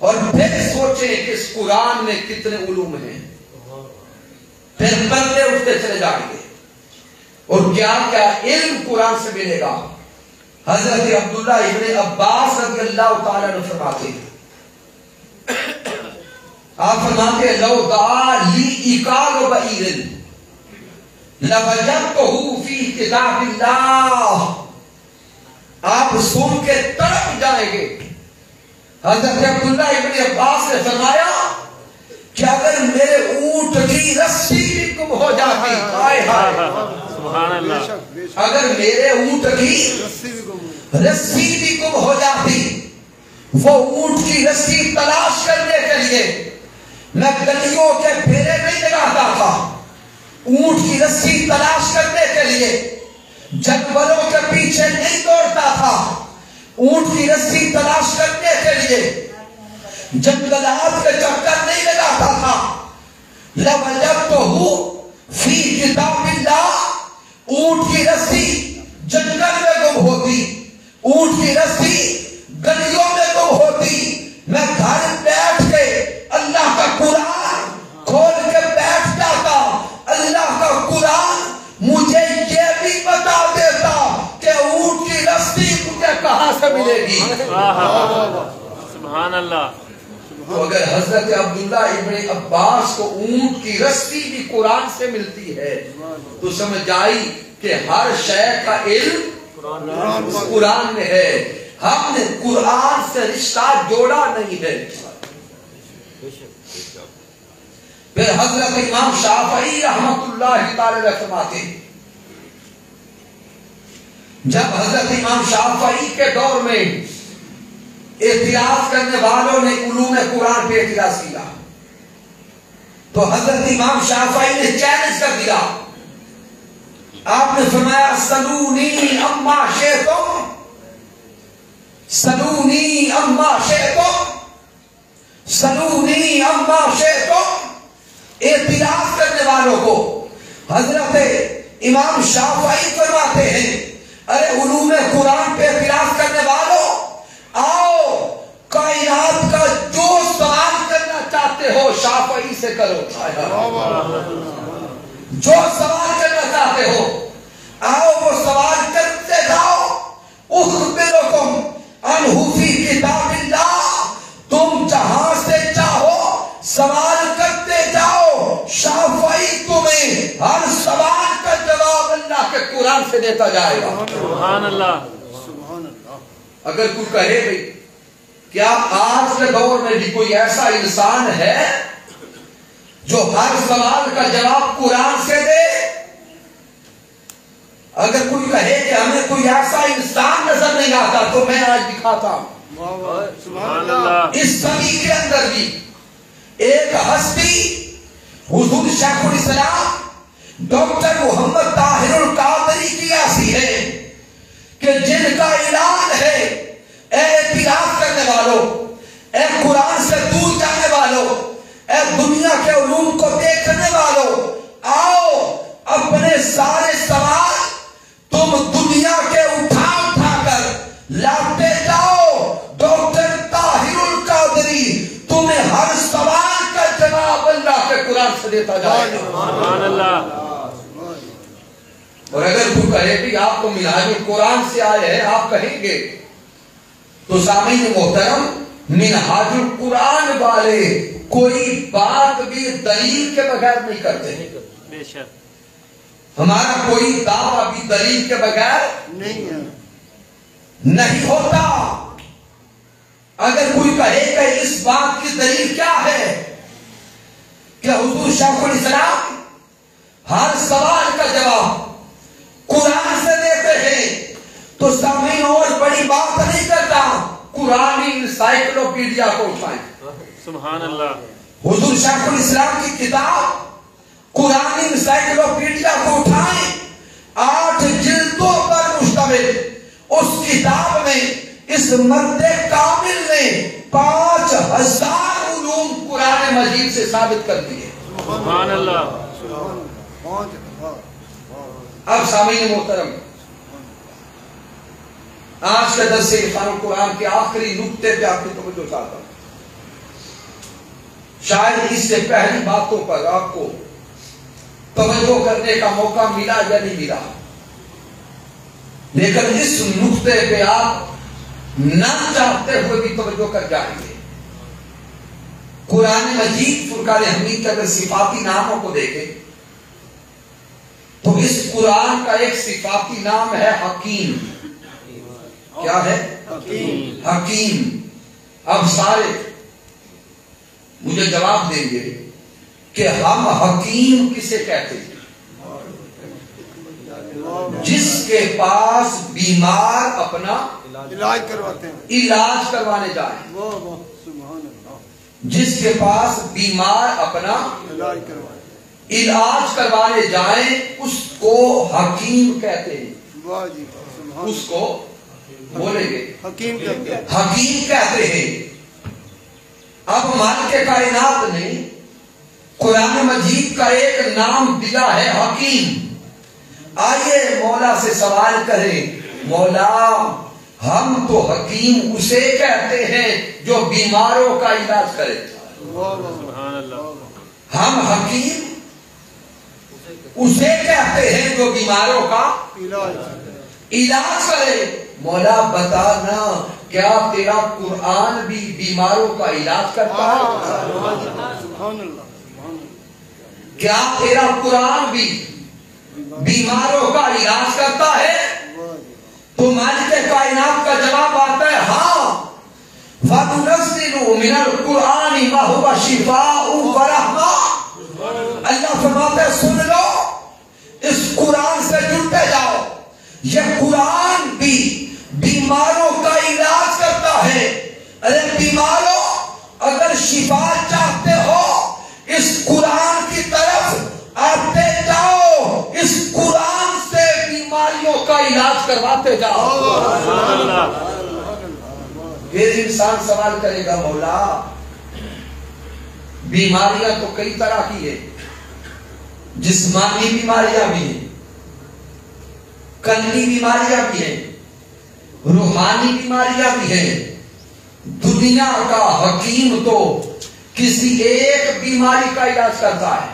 اور پھر سوچیں کہ اس قرآن میں کتنے علوم ہیں. پھر پڑھتے اٹھتے چلے جائیں گے اور کیا کیا علم قرآن سے ملے گا. حضرت عبداللہ ابن عباس رضی اللہ تعالیٰ عنہ فرماتے ہیں, آپ فرماتے ہیں لو دعا لی اکال بعیر لوجدتہ فی کتاب اللہ. آپ سن کے تڑپ جائیں گے. حضرت عبداللہ ابن عباس نے فرمایا کہ اگر میرے اونٹ کی رسی بھی گم ہو جاتی, سبحان اللہ. اگر میرے اونٹ کی رسی بھی گم ہو جاتی, وہ اونٹ کی رسی تلاش کرنے کے لیے میں گلیوں کے پھیرے نہیں لگاتا تھا. اونٹ کی رسی تلاش کرنے کے لیے جانوروں کے پیچھے نہیں دوڑتا تھا. اونٹ کی رسی تلاش کرنے کے لیے جنگلات کے چکر نہیں لگاتا تھا. لوجدتہ فی کتاب اللہ. اونٹ کی رسی جنگل میں گم ہوتی, اونٹ کی رسی گلیوں میں گم ہوتی, میں گھر بیٹھ کے اللہ کا قرآن کھول کے بیٹھ جاتا. اللہ کا قرآن مجھے یہ بھی بتا دیتا کہ اونٹ کی رسی مجھے کہاں سے ملے گی. سبحان اللہ. تو اگر حضرت عبداللہ ابن عباس کو اونٹ کی رسی بھی قرآن سے ملتی ہے تو سمجھ آئی کہ ہر شے کا علم قرآن میں ہے. ہم نے قرآن سے رشتہ جوڑا نہیں ہے. پھر حضرت امام شافعی رحمت اللہ تعالی علیہ فرماتے ہیں جب حضرت امام شافعی کے دور میں اعتراض کرنے والوں نے علوم قرآن پہ اعتراض کیا تو حضرت امام شافعی نے چیلنج کر دیا. آپ نے فرمایا سلونی اما شئتم, سلونی اما شئتم, سلونی اما شئتم. اعتراض کرنے والوں کو حضرت امام شافعی فرماتے ہیں ارے علوم قرآن پہ اعتراض کرنے والوں, آؤ کائنات کا جو سوال کرنا چاہتے ہو شافعی سے کرو. جو سوال کرنا چاہتے ہو آؤ وہ سوال کرتے جاؤ. اخبرکم عنہ فی کتاب اللہ. تم جہاں سے چاہو سوال کرتے جاؤ, شافعی تمہیں ہر سوال کا جواب اللہ کے قرآن سے دیتا جائے گا. سبحان اللہ. اگر کوئی کہے بھئی کیا آج کے دور میں بھی کوئی ایسا انسان ہے جو ہر سوال کا جواب قرآن سے دے, اگر کوئی کہے کہ ہمیں کوئی ایسا انسان نظر نہیں آتا تو میں آج دکھاتا ہوں. سبحان اللہ. اس صدی کے اندر بھی ایک ہستی حضور شیخ الاسلام ڈاکٹر محمد طاہر القادری کی ایسی ہے کہ جن کا اعلان ہے اے اعتراض کرنے والوں, اے قرآن سے دور جانے والوں, اے دنیا کے علوم کو دیکھنے والوں, آؤ اپنے سارے سوال تم دنیا کے اٹھا اٹھا کر لاتے جاؤ. ڈاکٹر طاہر القادری تمہیں ہر سوال کا جواب اللہ کے قرآن سے دیتا جائے گا. سبحان اللہ. اور اگر تو کہے بھی آپ تو منہاج القرآن سے آئے ہیں آپ کہیں گے تو سامعین محترم منہاج القرآن والے کوئی بات بھی دلیل کے بغیر نہیں کرتے. بے شک. ہمارا کوئی دعویٰ بھی دلیل کے بغیر نہیں ہوتا. اگر کوئی کہے کہ اس بات کی دلیل کیا ہے کہ حضور شیخ الاسلام ہر سوال کا جواب قرآن سے دیتے ہیں تو سامعین اور بڑی بات نہیں کرتا, قرآنی انسائکلوپیڈیا کو اٹھائیں. سبحان اللہ. حضور شیخ الاسلام کی کتاب قرآنی انسائکلوپیڈیا کو اٹھائیں, 8 جلدوں پر مشتمل. اس کتاب میں اس مرد کامل نے 5000 علوم قرآن مجید سے ثابت کر دیے. سبحان اللہ. اب سامعین محترم آج کے درس عرفان القرآن کے آخری نقطے پہ آپ کی توجہ چاہتا ہوں. شاید اس سے پہلی باتوں پر آپ کو توجہ کرنے کا موقع ملا یا نہیں ملا, لیکن اس نقطے پہ آپ نہ چاہتے ہوئے بھی توجہ کر جائیں گے. قرآن مجید فرقان حمید کے اگر صفاتی ناموں کو دیکھیں تو اس قرآن کا ایک صفاتی نام ہے حکیم. کیا ہے؟ حکیم. اب سارے مجھے جواب دیں گے کہ ہم حکیم کسے کہتے ہیں؟ جس کے پاس بیمار اپنا علاج کرواتے ہیں, علاج کروانے جائیں. جس کے پاس بیمار اپنا علاج کروانے جائیں اس کو حکیم کہتے ہیں. اس کو بولیں گے حکیم کہتے ہیں. حکیم کہتے ہیں. اب مالک کائنات نے قرآن مجید کا ایک نام دیا ہے حکیم. آئیے مولا سے سوال کریں, مولا ہم تو حکیم اسے کہتے ہیں جو بیماروں کا علاج کرے. سبحان اللہ. ہم حکیم اسے کہتے ہیں جو بیماروں کا علاج کرے. مولا بتانا کیا تیرا قرآن بھی بیماروں کا علاج کرتا ہے؟ کیا تیرا قرآن بھی بیماروں کا علاج کرتا ہے؟ تو مالک کائنات کا جواب آتا ہے ہاں. وَنُنَزِّلُ مِنَ الْقُرْآنِ مَا هُوَ شِفَاءٌ وَرَحْمَةٌ. اللہ فرماتا ہے سن لو, اس قرآن سے جڑتے جاؤ. یہ قرآن بھی بیماروں کا علاج کرتا ہے. ارے بیماروں اگر شفا چاہتے ہو اس قرآن کی طرف آتے جاؤ, اس قرآن سے بیماریوں کا علاج کرواتے جاؤ. سبحان اللہ. پھر انسان سوال کرے گا مولا بیماریاں تو کئی طرح کی ہیں, جسمانی بیماریاں بھی ہیں, قلبی بیماریاں بھی ہیں, روحانی بیماریاں بھی ہیں. دنیا کا حکیم تو کسی ایک بیماری کا علاج کرتا ہے,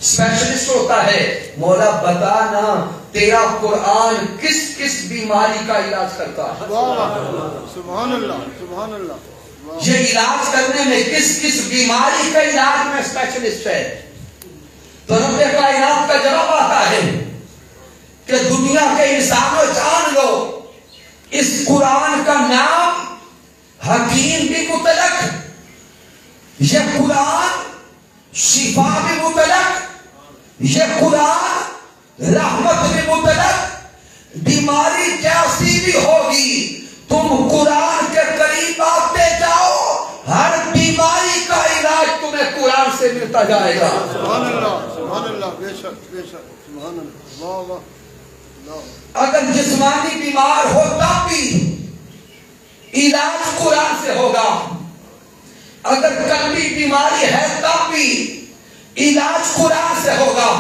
اسپیشلسٹ ہوتا ہے. مولا بتانا تیرا قرآن کس کس بیماری کا علاج کرتا ہے؟ سبحان اللہ. سبحان اللہ. یہ علاج کرنے میں کس کس بیماری کا علاج میں اسپیشلسٹ ہے؟ تو رب کائنات کا جواب آتا ہے کہ دنیا کے انسانوں جان لو اس قرآن کا نام حکیم بھی مطلق, یہ قرآن شفا بھی مطلق, یہ قرآن رحمت بھی مطلق. بیماری جیسی بھی ہوگی تم قرآن کے قریب آتے جاؤ, ہر بیماری کا علاج تمہیں قرآن سے ملتا جائے گا. سبحان اللہ. سبحان اللہ. بے شک بے شک. سبحان اللہ. واہ واہ. اگر جسمانی بیمار ہو تب بھی علاج قرآن سے ہوگا, اگر قلبی بیماری ہے تب بھی علاج قرآن سے ہوگا,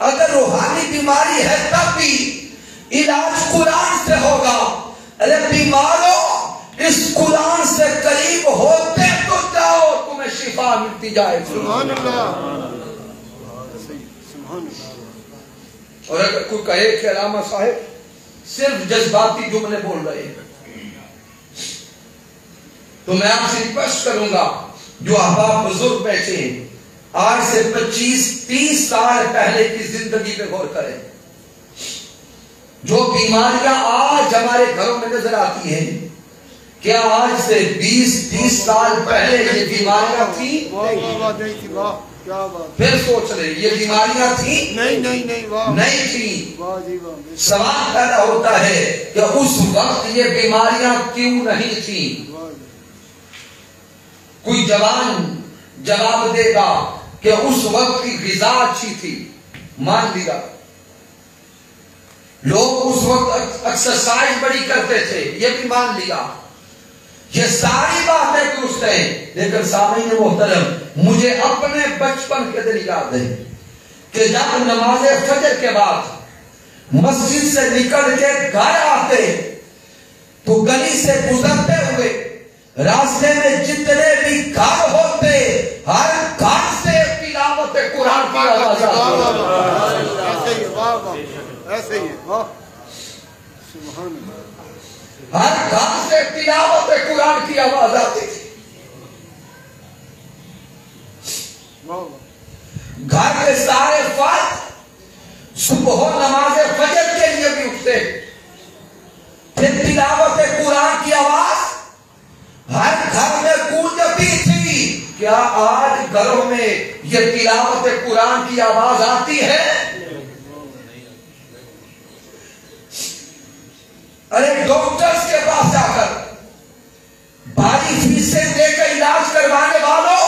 اگر روحانی بیماری ہے تب بھی علاج قرآن سے ہوگا. ارے بیماروں اس قرآن سے قریب ہوتے تو جاؤ تمہیں شفا ملتی جائے. سبحان اللہ. اور اگر کوئی کہے کہ علامہ صاحب صرف جذباتی جملے بول رہے ہیں، تو میں آپ سے ریکویسٹ کروں گا جو احباب بزرگ بیٹھے ہیں آج سے 25-30 سال پہلے کی زندگی پہ غور کریں. جو بیماریاں آج ہمارے گھروں میں نظر آتی ہیں، کیا آج سے 20-30 سال پہلے یہ بیماریاں تھیں؟ پھر سوچ رہے یہ بیماریاں تھیں؟ نہیں تھیں. سوال پیدا ہوتا ہے کہ اس وقت یہ بیماریاں کیوں نہیں تھیں؟ کوئی جوان جواب دے گا کہ اس وقت کی غذا اچھی تھی، مان لیا. لوگ اس وقت ایکسرسائز بڑی کرتے تھے، یہ بھی مان لیا. یہ ساری باتیں درست ہیں، لیکن سامعین محترم مجھے اپنے بچپن کے دن یاد ہے کہ جب نماز فجر کے بعد مسجد سے نکل کے گھر آتے تو گلی سے گزرتے ہوئے راستے میں جتنے بھی گھر ہوتے ہر گھر سے تلاوت قرآن کی آواز آتی. ایسے ہی ہر گھر سے تلاوت قرآن کی آواز آتی تھی. گھر کے سارے فرد صبح نماز فجر کے لیے بھی اٹھتے، پھر تلاوت قرآن کی آواز ہر گھر میں گونجتی تھی. کیا آج گھروں میں یہ تلاوت قرآن کی آواز آتی ہے؟ ارے ڈاکٹرز کے پاس جا کر بھاری فیسیں دے کر علاج کروانے والوں،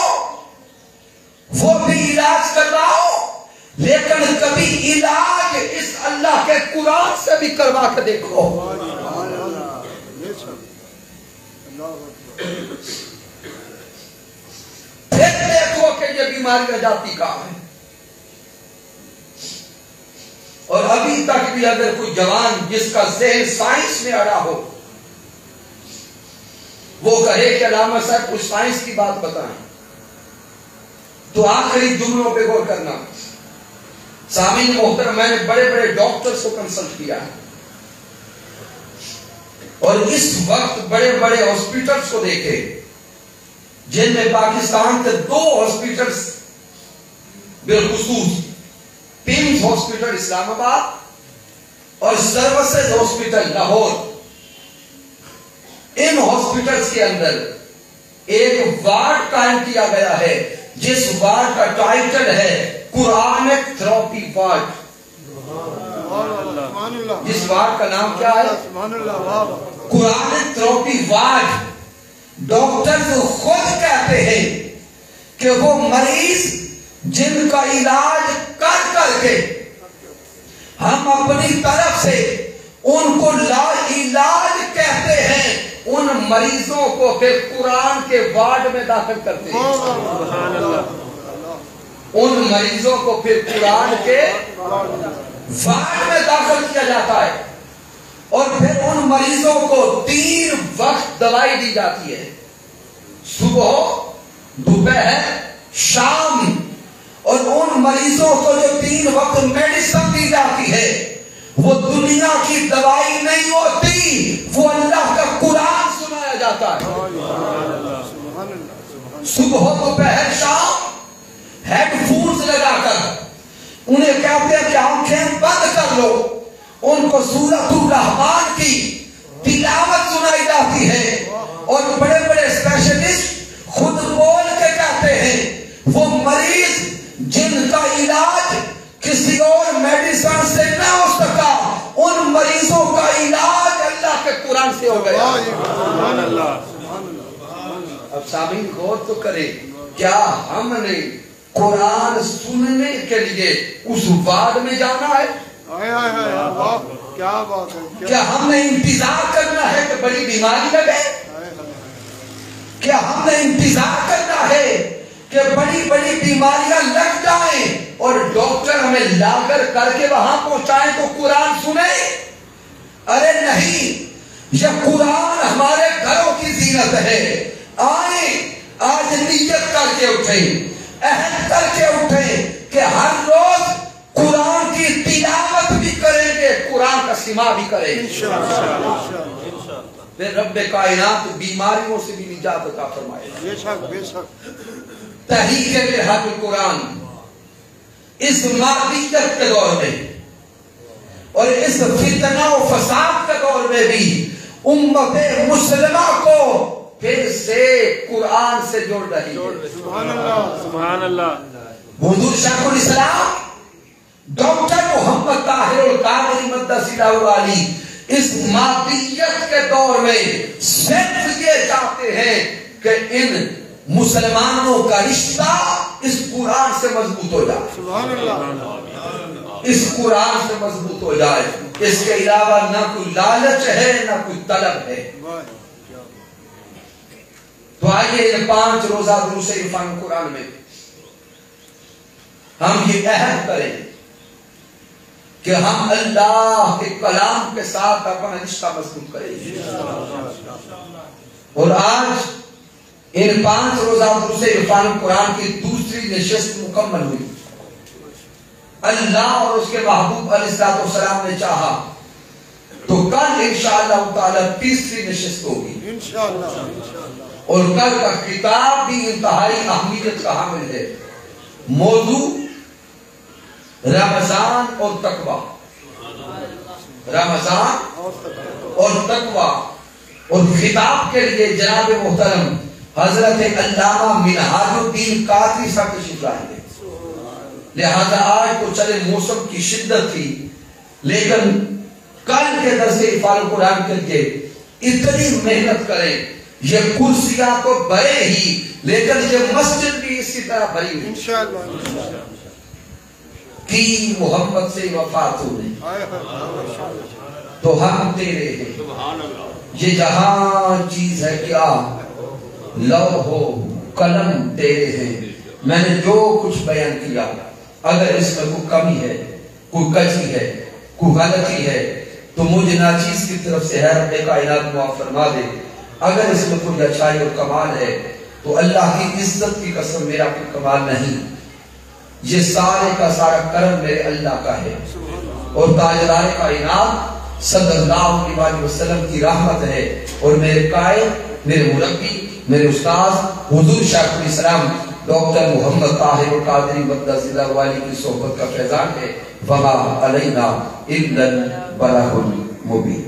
وہ بھی علاج کرواؤ، لیکن کبھی علاج اس اللہ کے قرآن سے بھی کروا کے دیکھو. پھر دیکھو کہ یہ بیماریاں جاتی کہاں ہیں. اور ابھی تک بھی اگر کوئی جوان جس کا ذہن سائنس میں اڑا ہو وہ کہے کہ علامہ صاحب کچھ سائنس کی بات بتائیں، تو آخری جملوں پہ غور کرنا. سامعین محترم میں نے بڑے بڑے ڈاکٹرز کو کنسلٹ کیا ہے اور اس وقت بڑے بڑے ہاسپٹلز کو دیکھے جن میں پاکستان کے 2 ہاسپٹلز بالخصوص پیمز ہاسپٹل اسلام آباد اور سروسز ہاسپٹل لاہور، ان ہاسپٹلز کے اندر ایک وارڈ قائم کیا گیا ہے جس وارڈ کا ٹائٹل ہے قرآنک تھراپی وارڈ. جس وارڈ کا نام کیا ہے؟ Quranic therapy ward. ڈاکٹر خود کہتے ہیں کہ وہ مریض جن کا علاج کر کر کے ہم اپنی طرف سے ان کو لا علاج کہتے ہیں، ان مریضوں کو پھر قرآن کے وارڈ میں داخل کرتے ہیں. ان مریضوں کو پھر قرآن کے وارڈ میں داخل کیا جاتا ہے اور پھر ان مریضوں کو 3 وقت دوائی دی جاتی ہے، صبح، دوپہر، شام. اور ان مریضوں کو جو 3 وقت میڈیسن دی جاتی ہے وہ دنیا کی دوائی نہیں ہوتی، وہ اللہ کا قرآن سنایا جاتا ہے. صبح، دوپہر، شام ہیڈ فونز لگا کر انہیں کہتے ہیں کہ آنکھیں بند کر لو، ان کو سورۃ الرحمن کی تلاوت سنائی جاتی ہے اور بڑے بڑے اسپیشلسٹ خود بول کے کہتے ہیں وہ مریض جن کا علاج کسی اور میڈیسن سے نہ ہو سکا ان مریضوں کا علاج اللہ کے قرآن سے ہو گیا. اب سامعین غور تو کرے، کیا ہم نے قرآن سننے کے لیے اس وارڈ میں جانا ہے؟ کیا ہم نے انتظار کرنا ہے کہ بڑی بیماری لگے؟ کیا ہم نے انتظار کرنا ہے کہ بڑی بڑی بیماریاں لگ جائیں اور ڈاکٹر ہمیں لا کر کے وہاں پہنچائیں تو قرآن سنیں؟ ارے نہیں، یہ قرآن ہمارے گھروں کی زینت ہے. آئیں آج نیت کر کے اٹھیں، عہد کر کے اٹھیں کہ ہر روز قرآن کی تلاوت بھی کریں گے، قرآن کا سماع بھی کریں گے، پھر رب کائنات بیماریوں سے بھی نجات عطا فرمائے گا۔ بے شک بے شک تحریک بحق القرآن اس مادیت کے دور میں اور اس فتنہ و فساد کے دور میں بھی امت مسلمہ کو پھر سے قرآن سے جوڑ رہی ہے۔ سبحان اللہ سبحان اللہ حضور شیخ الاسلام ڈاکٹر محمد طاہر القادری مقدس العلی اس مادیت کے دور میں صرف یہ چاہتے ہیں کہ ان مسلمانوں کا رشتہ اس قرآن سے مضبوط ہو جائے، سبحان اللہ اس قرآن سے مضبوط ہو جائے، اس کے علاوہ نہ کوئی لالچ ہے نہ کوئی طلب ہے۔ تو آئیے یہ 5 روزہ دروس عرفان قرآن میں ہم یہ عہد کریں کہ ہم اللہ کے کلام کے ساتھ اپنا رشتہ مضبوط کریں گے۔ اور آج ان 5 روزہ دروس عرفان قرآن کی دوسری نشست مکمل ہوئی۔ اللہ اور اس کے محبوب علیہ السلام نے چاہا تو کل انشاءاللہ تعالی تیسری نشست ہوگی، انشاءاللہ اور کل کا کتاب بھی انتہائی اہمیت کا حامل ہے۔ موضوع رمضان اور تقوی، رمضان اور تقوی، اور خطاب کے لیے جناب محترم حضرت علامہ منہاج الدین قادری صاحب تشریف لائیں گے۔ لہذا آج تو چلے موسم کی شدت تھی، لیکن کل کے درس عرفان قرآن کے لیے اتنی محنت کریں، یہ کرسیاں تو بھرے ہی لیکن یہ مسجد بھی اسی طرح بھری ہوئی انشاءاللہ کی محبت سے وفات ہوئی تو ہم تیرے ہیں، یہ جہاں چیز ہے کیا لوح و قلم تیرے ہیں۔ میں نے جو کچھ بیان کیا اگر اس میں کوئی کمی ہے، کوئی کجی ہے، کوئی غلطی ہے تو مجھے ناچیز کی طرف سے ہے، رب کائنات معاف فرما دے۔ اگر اس میں کوئی اچھائی اور کمال ہے تو اللہ کی عزت کی قسم میرا کوئی کمال نہیں، یہ سارے کا سارا کرم میرے اللہ کا ہے، اور تاجدار کائنات صلی اللہ علیہ وسلم کی رحمت ہے، اور میرے قائد، میرے مربی، میرے استاذ حضور شیخ الاسلام ڈاکٹر محمد طاہر القادری مقدس العلی کی صحبت کا فیضان ہے۔ وما علینا الا البلاغ المبین۔